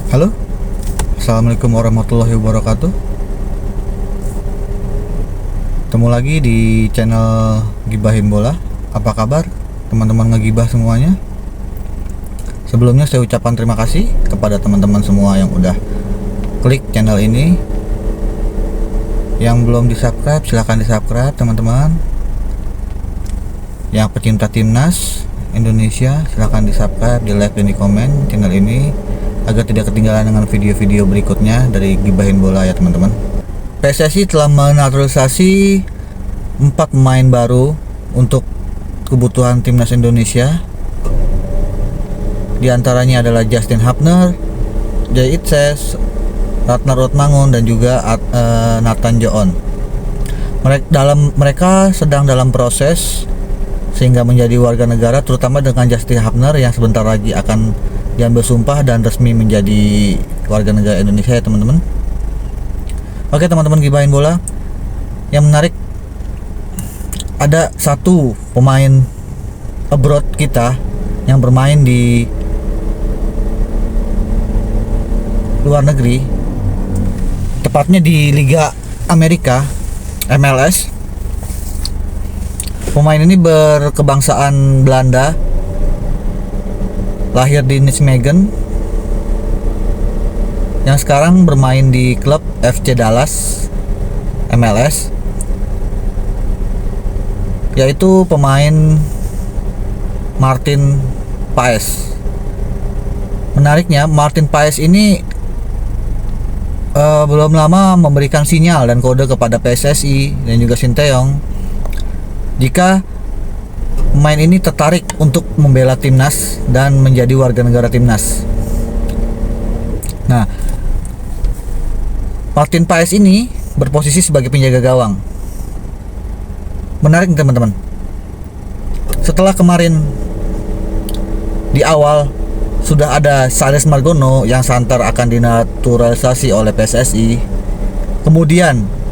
Halo, assalamualaikum warahmatullahi wabarakatuh. Ketemu lagi di channel Gibahin Bola. Apa kabar teman-teman ngegibah semuanya? Sebelumnya saya ucapkan terima kasih kepada teman-teman semua yang udah klik channel ini. Yang belum di-subscribe silahkan di-subscribe teman-teman. Yang pecinta timnas Indonesia silahkan di-subscribe, di-like dan di-komen channel ini agar tidak ketinggalan dengan video-video berikutnya dari Gibahin Bola ya teman-teman. PSSI telah menaturalisasi 4 pemain baru untuk kebutuhan timnas Indonesia. Di antaranya adalah Justin Hapner, Jay Itzes, Ratna Rotmangun dan juga Nathan Joon. Mereka sedang dalam proses sehingga menjadi warga negara, terutama dengan Justin Hapner yang sebentar lagi akan diambil sumpah dan resmi menjadi warga negara Indonesia ya teman-teman. Oke teman-teman Gibahin Bola, yang menarik ada satu pemain abroad kita yang bermain di luar negeri, tepatnya di Liga Amerika MLS. Pemain ini berkebangsaan Belanda, lahir di Nijmegen, yang sekarang bermain di klub FC Dallas MLS, yaitu pemain Martin Paes. Menariknya, Martin Paes ini belum lama memberikan sinyal dan kode kepada PSSI dan juga Sinteyong jika pemain ini tertarik untuk membela timnas dan menjadi warga negara timnas. Nah, Martin Paes ini berposisi sebagai penjaga gawang. Menarik teman-teman. Setelah kemarin di awal sudah ada Sales Margono yang santer akan dinaturalisasi oleh PSSI. Kemudian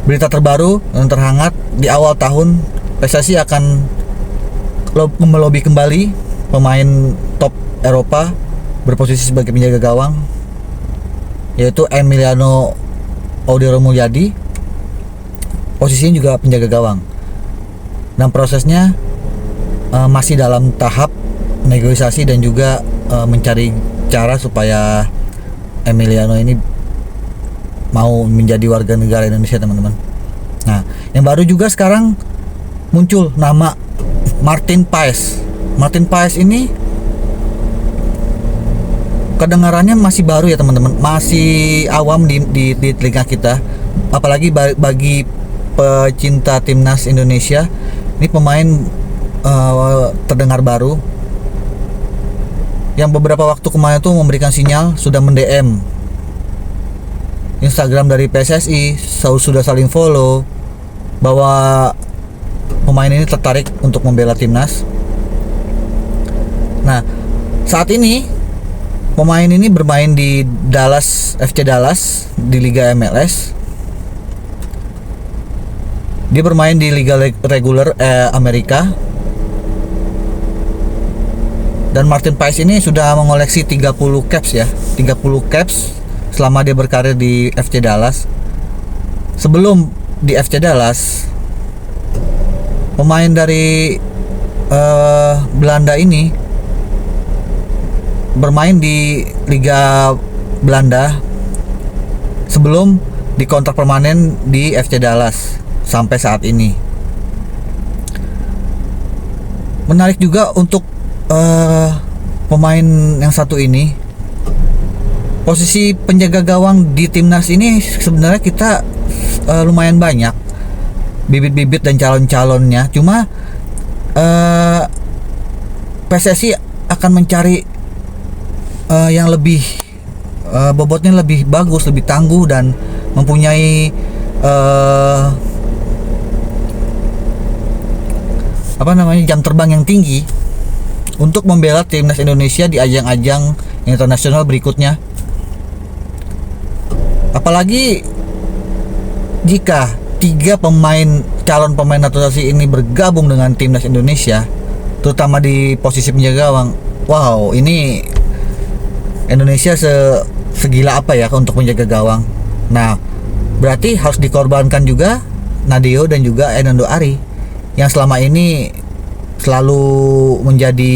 berita terbaru yang terhangat di awal tahun, PSSI akan melobi kembali pemain top Eropa berposisi sebagai penjaga gawang, yaitu Emiliano Audero Mulyadi. Posisinya juga penjaga gawang, dan prosesnya masih dalam tahap negosiasi dan juga mencari cara supaya Emiliano ini mau menjadi warga negara Indonesia teman-teman. Nah, yang baru juga sekarang muncul nama Martin Paes. Martin Paes ini kedengarannya masih baru ya teman-teman, masih awam di telinga kita. Apalagi bagi pecinta timnas Indonesia, ini pemain terdengar baru yang beberapa waktu kemarin tuh memberikan sinyal, sudah mend-DM Instagram dari PSSI, sudah saling follow bahwa pemain ini tertarik untuk membela timnas. Nah, saat ini pemain ini bermain di Dallas, FC Dallas di Liga MLS. Dia bermain di Liga Reguler Amerika. Dan Martin Paes ini sudah mengoleksi 30 caps ya, 30 caps selama dia berkarir di FC Dallas. Sebelum di FC Dallas, pemain dari Belanda ini bermain di Liga Belanda sebelum dikontrak permanen di FC Dallas sampai saat ini. Menarik juga untuk pemain yang satu ini, posisi penjaga gawang di timnas ini sebenarnya kita lumayan banyak bibit-bibit dan calon-calonnya. Cuma PSSI akan mencari yang lebih bobotnya lebih bagus, lebih tangguh dan mempunyai jam terbang yang tinggi untuk membela timnas Indonesia di ajang-ajang internasional berikutnya. Apalagi jika 3 calon pemain naturalisasi ini bergabung dengan timnas Indonesia, terutama di posisi penjaga gawang. Wow, ini Indonesia segila apa ya untuk menjaga gawang. Nah, berarti harus dikorbankan juga Nadeo dan juga Hernando Ari yang selama ini selalu menjadi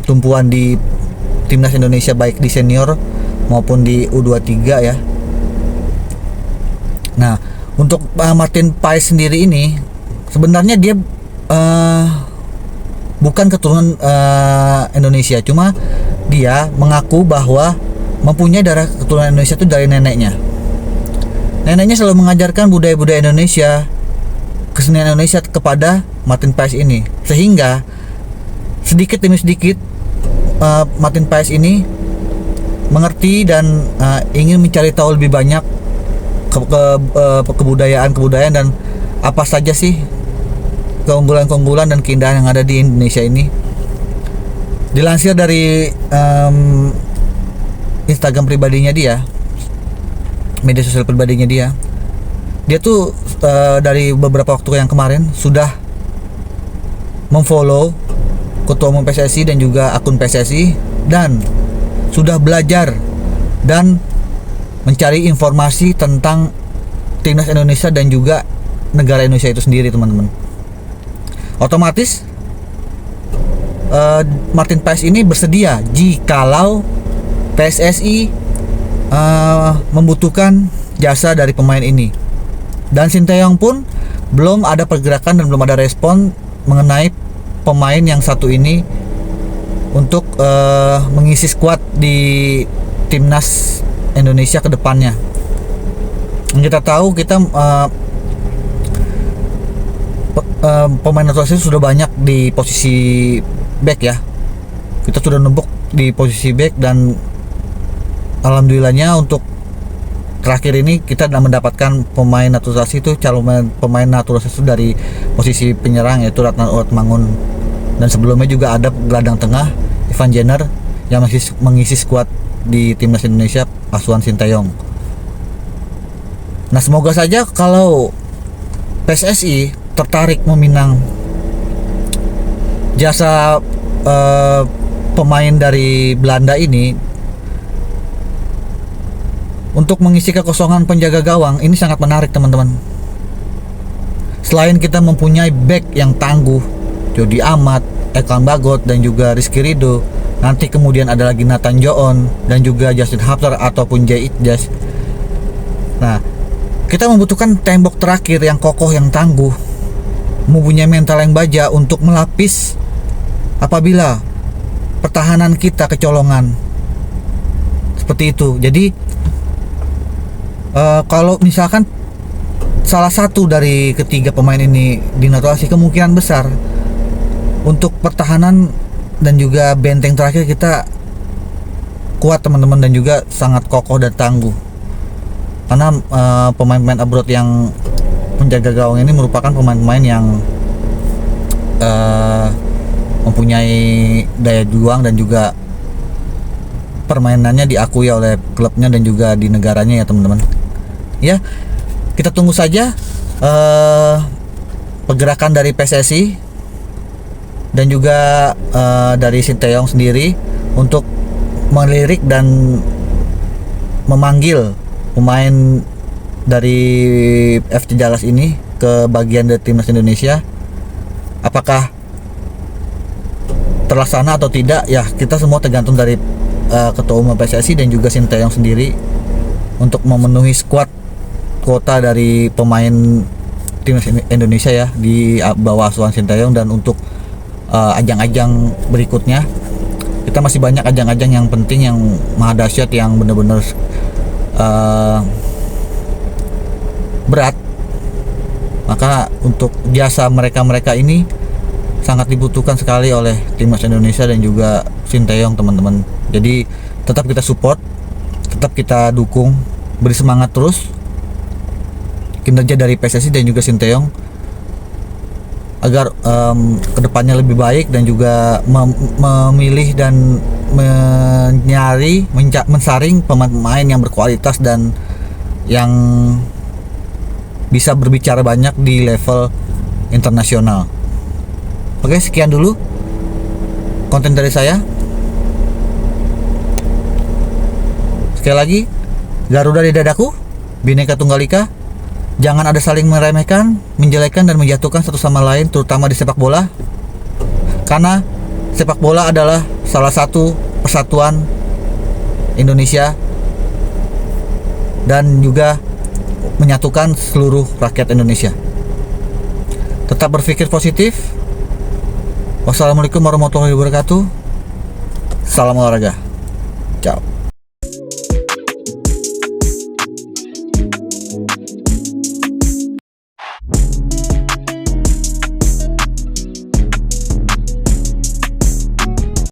tumpuan di timnas Indonesia, baik di senior maupun di U23 ya. Nah, untuk Martin Paes sendiri ini sebenarnya dia bukan keturunan Indonesia, cuma dia mengaku bahwa mempunyai darah keturunan Indonesia itu dari neneknya. Neneknya selalu mengajarkan budaya-budaya Indonesia, kesenian Indonesia kepada Martin Paes ini, sehingga sedikit demi sedikit Martin Paes ini mengerti dan ingin mencari tahu lebih banyak kebudayaan dan apa saja sih keunggulan-keunggulan dan keindahan yang ada di Indonesia ini. Dilansir dari Instagram pribadinya dia, media sosial pribadinya dia tuh dari beberapa waktu yang kemarin sudah memfollow ketua umum PSSI dan juga akun PSSI, dan sudah belajar dan mencari informasi tentang timnas Indonesia dan juga negara Indonesia itu sendiri, teman-teman. Otomatis Martin Paes ini bersedia jikalau PSSI membutuhkan jasa dari pemain ini. Dan Sinteyong pun belum ada pergerakan dan belum ada respon mengenai pemain yang satu ini untuk mengisi skuad di timnas Indonesia ke depannya. Kita tahu pemain naturalisasi sudah banyak di posisi back ya. Kita sudah numpuk di posisi back, dan alhamdulillahnya untuk terakhir ini kita sudah mendapatkan pemain naturalisasi itu, calon pemain naturalisasi dari posisi penyerang, yaitu Ratna Uatmangun, dan sebelumnya juga ada gelandang tengah Ivan Jenner yang masih mengisi skuad di timnas Indonesia asuhan Sinteyong. Nah, semoga saja kalau PSSI tertarik meminang jasa pemain dari Belanda ini untuk mengisi kekosongan penjaga gawang, ini sangat menarik, teman-teman. Selain kita mempunyai back yang tangguh, Jody Amat, Ekan Bagot, dan juga Rizky Ridho, nanti kemudian ada lagi Nathan Joon dan juga Justin Hapter ataupun Jay Itjas. Nah, kita membutuhkan tembok terakhir yang kokoh, yang tangguh, mempunyai mental yang baja untuk melapis apabila pertahanan kita kecolongan. Seperti itu. Jadi kalau misalkan salah satu dari ketiga pemain ini dinaturalisasi, kemungkinan besar untuk pertahanan dan juga benteng terakhir kita kuat, teman-teman, dan juga sangat kokoh dan tangguh. Karena pemain-pemain abroad yang penjaga gawang ini merupakan pemain-pemain yang mempunyai daya juang dan juga permainannya diakui oleh klubnya dan juga di negaranya ya, teman-teman. Ya, kita tunggu saja pergerakan dari PSSI dan juga dari Sinteyong sendiri untuk melirik dan memanggil pemain dari FC Dallas ini ke bagian dari timnas Indonesia. Apakah terlaksana atau tidak, ya kita semua tergantung dari ketua umum PSSI dan juga Sinteyong sendiri untuk memenuhi skuad kuota dari pemain timnas Indonesia ya di bawah asuhan Sinteyong. Dan untuk ajang-ajang berikutnya, kita masih banyak ajang-ajang yang penting, yang maha dahsyat, yang benar-benar berat. Maka untuk jasa mereka ini sangat dibutuhkan sekali oleh timnas Indonesia dan juga Sinteyong, teman-teman. Jadi tetap kita support, tetap kita dukung, beri semangat terus kinerja dari PSSI dan juga Sinteyong agar kedepannya lebih baik, dan juga memilih dan mensaring pemain-pemain yang berkualitas dan yang bisa berbicara banyak di level internasional. Oke, sekian dulu konten dari saya. Sekali lagi, Garuda di dadaku, Bhinneka Tunggal Ika. Jangan ada saling meremehkan, menjelekkan dan menjatuhkan satu sama lain, terutama di sepak bola. Karena sepak bola adalah salah satu persatuan Indonesia dan juga menyatukan seluruh rakyat Indonesia. Tetap berpikir positif. Wassalamualaikum warahmatullahi wabarakatuh. Salam olahraga. Ciao.